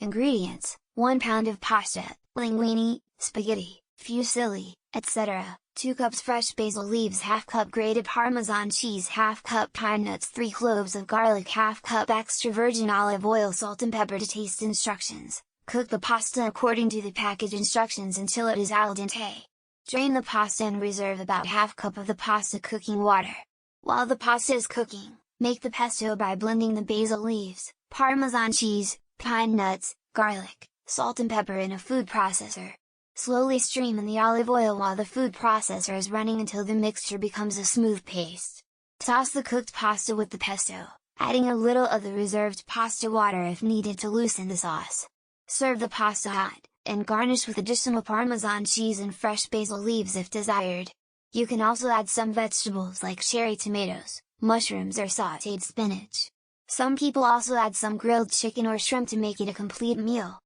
Ingredients: 1 pound of pasta, linguine, spaghetti, fusilli, etc., 2 cups fresh basil leaves, half cup grated Parmesan cheese, half cup pine nuts, 3 cloves of garlic, half cup extra virgin olive oil, salt and pepper to taste. Instructions: cook the pasta according to the package instructions until it is al dente. Drain the pasta and reserve about half cup of the pasta cooking water. While the pasta is cooking, make the pesto by blending the basil leaves, Parmesan cheese, pine nuts, garlic, salt and pepper in a food processor. Slowly stream in the olive oil while the food processor is running until the mixture becomes a smooth paste. Toss the cooked pasta with the pesto, adding a little of the reserved pasta water if needed to loosen the sauce. Serve the pasta hot, and garnish with additional Parmesan cheese and fresh basil leaves if desired. You can also add some vegetables like cherry tomatoes, mushrooms or sautéed spinach. Some people also add some grilled chicken or shrimp to make it a complete meal.